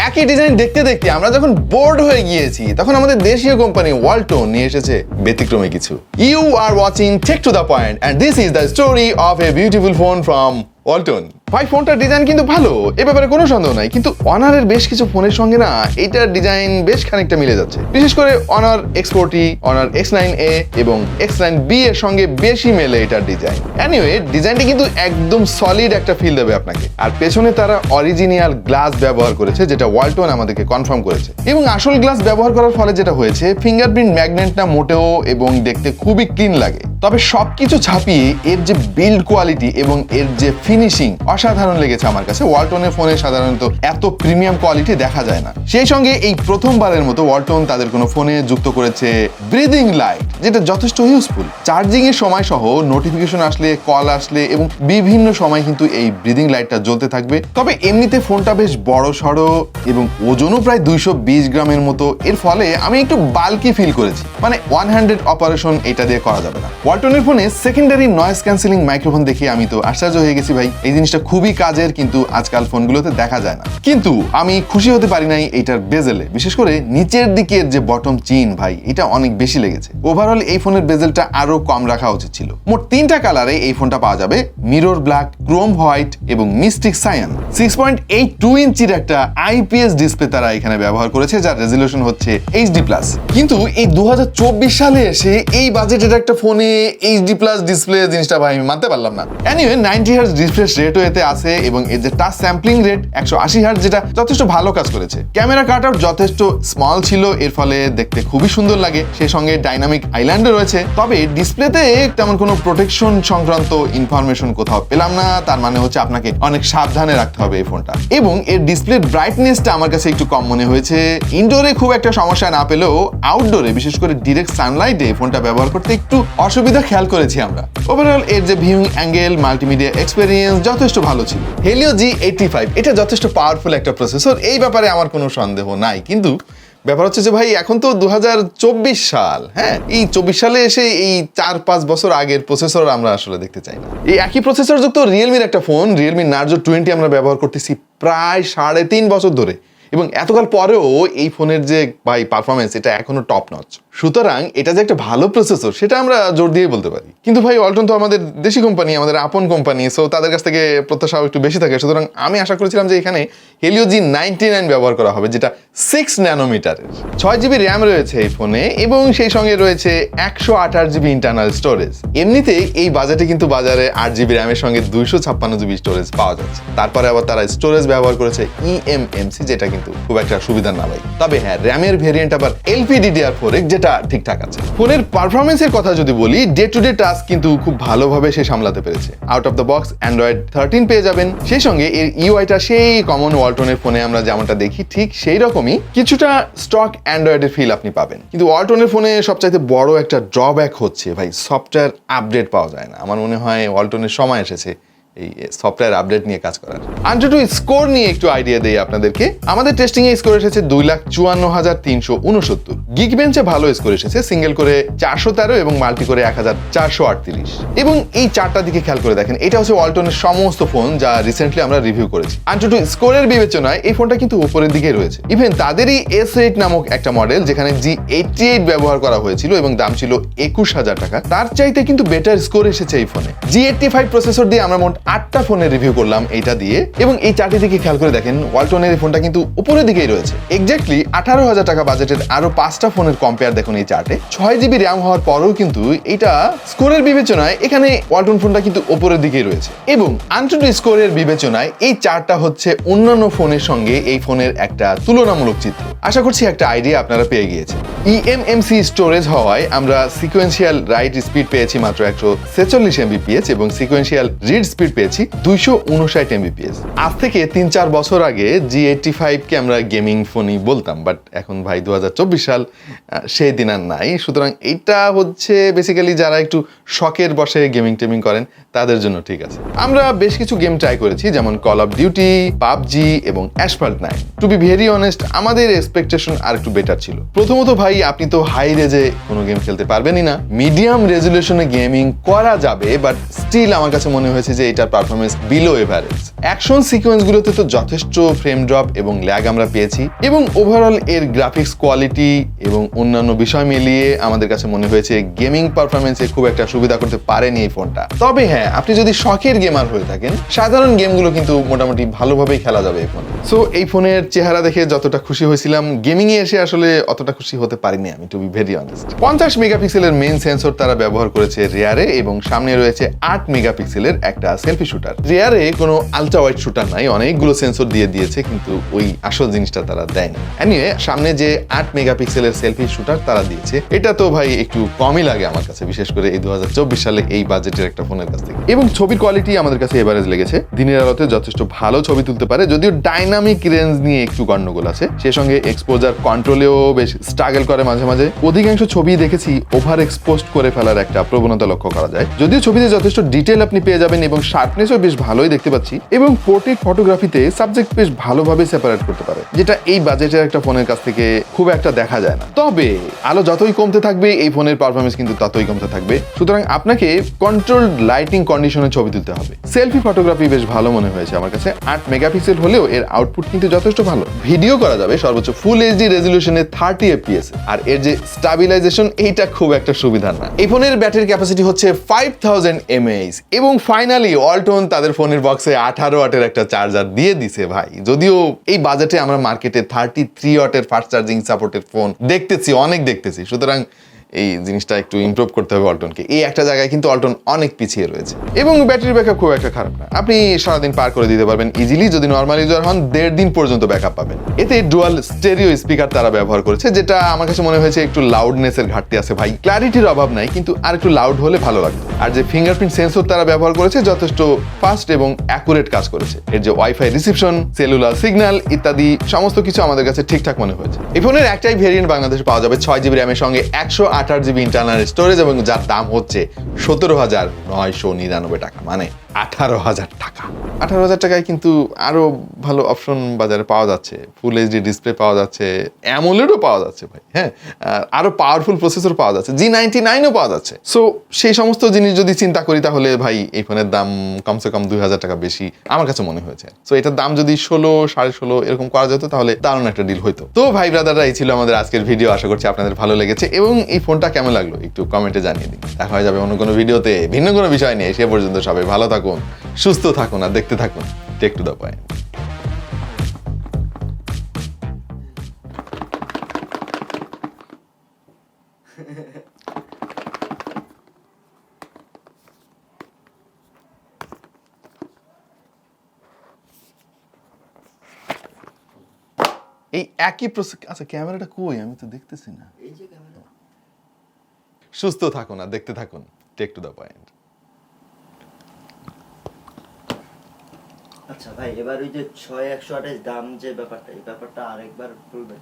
একই ডিজাইন দেখতে দেখতে আমরা যখন বোর্ড হয়ে গিয়েছি তখন আমাদের দেশীয় কোম্পানি ওয়ালটন নিয়ে এসেছে ব্যতিক্রমী কিছু। You are watching tech to the point and this is the story of a beautiful phone from Walton. ভাই ফোনটার ডিজাইন কিন্তু ভালো, এ ব্যাপারে কোনো সন্দেহ নাই, কিন্তু অনারের বেশ কিছু ফোনের সঙ্গে না এইটার ডিজাইন বেশ খানিকটা মিলে যাচ্ছে। বিশেষ করে অনার X40, অনার X9A এবং X9B এর সঙ্গে বেশি মেলে এটার ডিজাইন। এনিওয়ে ডিজাইনটি কিন্তু একদম সলিড একটা ফিল দেবে আপনাকে। আর পেছনে তারা অরিজিনাল গ্লাস ব্যবহার করেছে, যেটা ওয়ালটন আমাদেরকে কনফার্ম করেছে। এবং আসল গ্লাস ব্যবহার করার ফলে যেটা হয়েছে, ফিঙ্গারপ্রিন্ট ম্যাগনেটটা মোটেও এবং দেখতে খুবই ক্লিন লাগে। তবে সবকিছু ছাপিয়ে এর যে বিল্ড কোয়ালিটি এবং এর যে ফিনিশিং অসাধারণ লেগেছে আমার কাছে। ওয়ালটনের ফোনে সাধারণত এত প্রিমিয়াম কোয়ালিটি দেখা যায় না। সেই সঙ্গে এই প্রথমবারের মতো ওয়ালটন তাদের কোনো ফোনে যুক্ত করেছে ব্রিদিং লাইট, যেটা যথেষ্ট ইউজফুল। চার্জিং এর সময় সহ নোটিফিকেশন আসলে, কল আসলে এবং বিভিন্ন সময় কিন্তু এই ব্রিদিং লাইটটা জ্বলতে থাকবে। তবে এমনিতে ফোনটা বেশ বড় সড়ো এবং ওজনও প্রায় 220 গ্রামের মতো। এর ফলে আমি একটু বাল্কি ফিল করেছি, মানে ওয়ান হ্যান্ডেড অপারেশন এটা দিয়ে করা যাবে না। ওয়ালটনের ফোনে সেকেন্ডারি নয়েজ ক্যান্সেলিং মাইক্রোফোন দেখে আমি তো আশ্চর্য হয়ে গেছি ভাই, এই জিনিসটা খুবই কাজের, কিন্তু আজকাল ফোনগুলোতে দেখা যায় না। কিন্তু আমি খুশি হতে পারি নাই এইটার বেজেলে, বিশেষ করে নিচের দিকের যে বটম চিন ভাই, এটা অনেক বেশি লেগেছে। ওভারঅল এই ফোনের বেজেলটা আরো কম রাখা উচিত ছিল। মোট 3টা কালারে এই ফোনটা পাওয়া যাবে, মিরর ব্ল্যাক, ক্রোম হোয়াইট এবং মিস্টিক সায়ান। 6.82 ইঞ্চির একটা IPS ডিসপ্লে তারা এখানে ব্যবহার করেছে, যার রেজলিউশন হচ্ছে HD+। কিন্তু এই 2024 সালে এসে এই বাজেটের একটা ফোনে HD+ ডিসপ্লে জিনিসটা ভাই আমি মানতে পারলাম না। এনিওয়ে 90 হার্টজ রিফ্রেশ রেটও এতে আছে এবং এর যে টাচ স্যাম্পলিং রেট 180 হার্টজ, যেটা যথেষ্ট ভালো কাজ করেছে। ক্যামেরা কাট আউট যথেষ্ট স্মল ছিল, এর ফলে দেখতে খুবই সুন্দর লাগে। সেই সঙ্গে ডাইনামিক আইল্যান্ডও রয়েছে। তবে ডিসপ্লেতে তেমন কোনো প্রোটেকশন সংক্রান্ত ইনফরমেশন কোথাও পেলাম না। তার মানে হচ্ছে আপনাকে অনেক সাবধানে রাখতে হবে এই ফোনটা। এবং এর ডিসপ্লের ব্রাইটনেসটা আমার কাছে একটু কম মনে হয়েছে। ইনডোরে খুব একটা সমস্যা না পেলেও আউটডোরে, বিশেষ করে ডিরেক্ট সানলাইটে ফোনটা ব্যবহার করতে একটু অসুবিধা খেয়াল করেছি আমরা। ওভারঅল এর যে ভিউইং অ্যাঙ্গেল, মাল্টিমিডিয়া এক্সপেরিয়েন্স যথেষ্ট ভালো ছিল। হেলিও G85 এটা যথেষ্ট পাওয়ারফুল একটা প্রসেসর, এই ব্যাপারে আমার কোনো সন্দেহ নাই। কিন্তু ব্যাপার হচ্ছে যে ভাই এখন তো 2024 সাল, হ্যাঁ, এই 24 সালে এসে এই 4-5 বছর আগের প্রসেসর আমরা আসলে দেখতে চাই না। এই একই প্রসেসর যুক্ত রিয়েলমির একটা ফোন, রিয়েলমি নার্জো 20 আমরা ব্যবহার করতেছি প্রায় 3.5 বছর ধরে, এবং এতকাল পরেও এই ফোনের যে ভাই পারফরমেন্স এটা এখনো টপ নচ। সুতরাং এটা যে একটা ভালো প্রসেসর সেটা আমরা জোর দিয়ে বলতে পারি। কিন্তু ভাই ওয়ালটন তো আমাদের দেশি কোম্পানি, আমাদের আপন কোম্পানি, সো তাদের কাছ থেকে প্রত্যাশাও একটু বেশি থাকে। সুতরাং আমি আশা করেছিলাম যে এখানে হেলিও G99 ব্যবহার করা হবে, যেটা 6 ন্যানোমিটারের। 6GB র্যাম রয়েছে এই ফোনে এবং সেই সঙ্গে রয়েছে 128GB ইন্টারনাল স্টোরেজ। এমনিতেই এই বাজেটে কিন্তু বাজারে 8GB র্যামের সঙ্গে 256GB স্টোরেজ পাওয়া যাচ্ছে। তারপরে আবার তারা স্টোরেজ ব্যবহার করেছে eMMC, যেটা কিন্তু খুব একটা সুবিধা না ভাই। তবে হ্যাঁ, র্যামের ভেরিয়েন্ট আবার LPDDR4X, যেটা ঠিকঠাক আছে। ফোনের পারফরমেন্সের কথা যদি বলি, ডে টু ডে টাস্ক কিন্তু খুব ভালোভাবে সে সামলাতে পেরেছে। Out of the box Android 13 পেয়ে যাবেন। সেই সঙ্গে এর ইউআইটা সেই কমন ওয়ালটনের ফোনে আমরা যেমনটা দেখি ঠিক সেই রকমই কিছুটা স্টক অ্যান্ড্রয়েডের ফিল আপনি পাবেন। কিন্তু ওয়ালটনের ফোনে সবচাইতে বড় একটা ড্রব্যাক হচ্ছে ভাই, সফটওয়্যার আপডেট পাওয়া যায় না। আমার মনে হয় ওয়ালটনের সময় এসেছে এই সফটওয়্যার আপডেট নিয়ে কাজ করার। AnTuTu স্কোর নিয়ে একটু আইডিয়া দেই আপনাদেরকে। আমাদের টেস্টিং এ স্কোর এসেছে 2,54,369। গিকবেঞ্চে ভালো স্কোর এসেছে, সিঙ্গেল করে 413 এবং মাল্টি করে 1,438। এবং এই চারটা দিকে খেয়াল করে দেখেন, এটা হচ্ছে ওয়ালটনের সমস্ত ফোন যা রিসেন্টলি আমরা রিভিউ করেছি। AnTuTu স্কোরের বিবেচনায় এই ফোনটা কিন্তু উপরের দিকে রয়েছে। ইভেন তাদেরই S8 নামক একটা মডেল, যেখানে G88 ব্যবহার করা হয়েছিল এবং দাম ছিল 21,000 টাকা, তার চাইতে কিন্তু বেটার স্কোর এসেছে এই ফোনে। G85 প্রসেসর দিয়ে আমরা মোট 8টা ফোনের রিভিউ করলাম এইটা দিয়ে, এবং এই চারটি দিকে খেয়াল করে দেখেন ওয়ালটনের এই ফোনটা কিন্তু উপরের দিকেই রয়েছে। এক্স্যাক্টলি 18,000 টাকা বাজেটের আরো 5টা ফোনের কম্পেয়ার দেখুন এই চার্টে। 6GB র্যাম হওয়ার পরেও কিন্তু এটা স্কোরের বিবেচনায় এখানে ওয়ালটন ফোনটা কিন্তু উপরের দিকেই রয়েছে। এবং AnTuTu স্কোরের বিবেচনায় এই চার্টটা হচ্ছে অন্যান্য ফোনের সঙ্গে এই ফোনের একটা তুলনামূলক চিত্র। আশা করছি একটা আইডিয়া আপনারা পেয়ে গিয়েছেন। eMMC স্টোরেজ হওয়ায় আমরা সিকোয়েন্সিয়াল রাইট স্পিড পেয়েছি মাত্র 146 Mbps এবং সিকোয়েন্সিয়াল রিড স্পিড পেয়েছি 259 Mbps। আজ থেকে 3-4 বছর আগে G85 কে আমরা গেমিং ফোনই বলতাম, বাট এখন ভাই 2024 সাল, সেই দিন আর নাই। সুতরাং এইটা হচ্ছে বেসিক্যালি যারা একটু শখের বসে গেমিং টেমিং করেন তাদের জন্য ঠিক আছে। আমরা বেশ কিছু গেম ট্রাই করেছি, যেমন কল অফ ডিউটি, পাবজি এবং Asphalt 9। To be very honest, আমাদের এক্সপেকটেশন আর একটু বেটার ছিল। প্রথমত ভাই আপনি তো হাই রেজে কোনো গেম খেলতে পারবেনই না, মিডিয়াম রেজুলেশনে গেমিং করা যাবে বাট স্টিল আমার কাছে মনে হয়েছে যে এটার পারফরমেন্স বিলো এভারেজ। অ্যাকশন সিকোয়েন্সগুলোতে তো যথেষ্ট ফ্রেম ড্রপ এবং ল্যাগ আমরা পেয়েছি এবং ওভারঅল এর গ্রাফিক্স কোয়ালিটি এবং অন্যান্য বিষয় মিলিয়ে আমাদের কাছে মনে হয়েছে গেমিং পারফরমেন্সে খুব একটা সুবিধা করতে পারেনি এই ফোনটা। তবে হ্যাঁ, আপনি যদি শখের গেমার হয়ে থাকেন সাধারণ গেমগুলো কিন্তু মোটামুটি ভালোভাবেই খেলা যাবে এই ফোনে। সো এই ফোনের চেহারা দেখে যতটা খুশি হয়েছিলাম, গেমিং এ এসে আসলে অতটা খুশি হতে পারিনি আমি, টু বি ভেরি অনেস্ট। 50 মেগাপিক্সেলের মেইন সেন্সর তারা ব্যবহার করেছে রিয়ারে এবং সামনে রয়েছে 8 মেগাপিক্সেলের একটা সেলফি শুটার। রিয়ারে কোনো আলট্রা ওয়াইড শুটার নাই, অনেকগুলো সেন্সর দিয়ে দিয়েছে কিন্তু ওই আসল জিনিসটা তারা দেয়নি। এনিওয়ে, সামনে যে 8 মেগাপিক্সেলের সেলফি শুটার তারা দিয়েছে এটা তো ভাই একটু কমই লাগে আমার কাছে, বিশেষ করে এই 2024 সালে এই বাজেটের একটা ফোনের কাছ থেকে। এবং ছবির কোয়ালিটি আমাদের কাছে এভারেজ লেগেছে, দিনের আলোতে যথেষ্ট ভালো ছবি তুলতে পারে, যদিও ডাইনামিক রেঞ্জ নিয়ে একটু গন্ডগোল আছে। সেই সঙ্গে এক্সপোজার কন্ট্রোলেও বেশ স্ট্রাগল করে মাঝে মাঝে। অধিকাংশ ছবি দেখেছি ওভার এক্সপোজড করে ফেলার একটা প্রবণতা লক্ষ্য করা যায়, যদিও ছবিতে যথেষ্ট ডিটেল আপনি পেয়ে যাবেন এবং শার্পনেসও বেশ ভালোই দেখতে পাচ্ছি এবং পোর্ট্রেট ফটোগ্রাফিতে সাবজেক্ট বেশ ভালোভাবে সেপারেট করতে পারে, যেটা এই বাজেটের একটা ফোনের কাছ থেকে খুব একটা দেখা যায় না। তবে আলো যতই কমতে থাকবে এই ফোনের পারফরমেন্স কিন্তু ততই কমতে থাকবে, সুতরাং আপনাকে কন্ট্রোলড লাইটিং কন্ডিশনে ছবি তুলতে হবে। সেলফি ফটোগ্রাফি বেশ ভালো মনে হয়েছে আমার কাছে, 8 মেগাপিক্সেল হলেও এর আউটপুট কিন্তু যথেষ্ট ভালো। ভিডিও করা যাবে সর্বোচ্চ ফুল এইচডি রেজলিউশনে 30 এফপিএস, আর এর যে স্টাবিলাইজেশন এইটা খুব একটা সুবিধা না। এই ফোনের ব্যাটারি ক্যাপাসিটি হচ্ছে 5000 mAh এবং ফাইনালি ওয়ালটন তাদের ফোনের বক্সে 18 ওয়াটের একটা চার্জার দিয়ে দিছে ভাই। যদিও এই বাজেটে আমরা মার্কেটে 33 ওয়াটের ফাস্ট চার্জিং সাপোর্টেড ফোন দেখতেছি, অনেক দেখতেছি, সুতরাং এই জিনিসটা একটু ইমপ্রুভ করতে হবে ওয়ালটনকে। এই একটা জায়গায় কিন্তু ওয়ালটন অনেক পিছিয়ে রয়েছে এবং ব্যাটারি ব্যাকআপ খুব একটা খারাপ না, আপনি সারাদিন পার করে দিতে পারবেন ইজিলি। যদি নর্মাল ইউজার হন 1.5 দিন পর্যন্ত ব্যাকআপ পাবেন। এতে ডুয়াল স্টেরিও স্পিকার তারা ব্যবহার করেছে, যেটা আমার কাছে মনে হয়েছে একটু লাউডনেসের ঘাটতি আছে ভাই। ক্ল্যারিটির অভাব নাই কিন্তু আর একটু লাউড হলে ভালো লাগতো। আর যে ফিঙ্গারপ্রিন্ট সেন্সর তারা ব্যবহার করেছে যথেষ্ট ফাস্ট এবং অ্যাকুরেট কাজ করেছে। এর যে ওয়াইফাই রিসিপশন, সেলুলার সিগন্যাল ইত্যাদি সমস্ত কিছু আমাদের কাছে ঠিকঠাক মনে হয়েছে। এই ফোনের একটাই ভেরিয়েন্ট বাংলাদেশে পাওয়া যাবে 6GB র্যামের সঙ্গে 128GB ইন্টারনাল স্টোরেজ এবং যার দাম হচ্ছে 17,999 টাকা, মানে 18,000 টাকা। 18,000 টাকায় কিন্তু আরো ভালো অপশন বাজারে পাওয়া যাচ্ছে, ফুল এইচডি ডিসপ্লে পাওয়া যাচ্ছে, অ্যামোলেডও পাওয়া যাচ্ছে ভাই, হ্যাঁ, আরো পাওয়ারফুল প্রসেসর পাওয়া যাচ্ছে, G99ও পাওয়া যাচ্ছে। সো সেই সমস্ত জিনিস যদি চিন্তা করি তাহলে ভাই এই ফোনের দাম কমসে কম 2,000 টাকা বেশি আমার কাছে মনে হয়েছে। সো এটার দাম যদি 16, 16.5 এরকম করা যেত তাহলে দারুণ একটা ডিল হইতো। তো ভাই ব্রাদাররা, এই ছিল আমাদের আজকের ভিডিও, আশা করছি আপনাদের ভালো লেগেছে এবং এই ফোনটা কেমন লাগলো একটু কমেন্টে জানিয়ে দিন। দেখা হয়ে যাবে অন্য কোনো ভিডিওতে ভিন্ন কোনো বিষয় নিয়ে। সে পর্যন্ত সবাই ভালো থাকুন, সুস্থ থাকুন আর দেখতে থাকুন টেক টু দ্য পয়েন্ট। এই একই আচ্ছা, ক্যামেরাটা কই? আমি তো দেখতেছি না। এই যে ক্যামেরা। সুস্থ থাকুন আর দেখতে থাকুন টেক টু দ্য পয়েন্ট। আচ্ছা ভাই, এবার ওই যে 6128 দাম যে ব্যাপারটা, এই ব্যাপারটা আরেকবার বলবেন?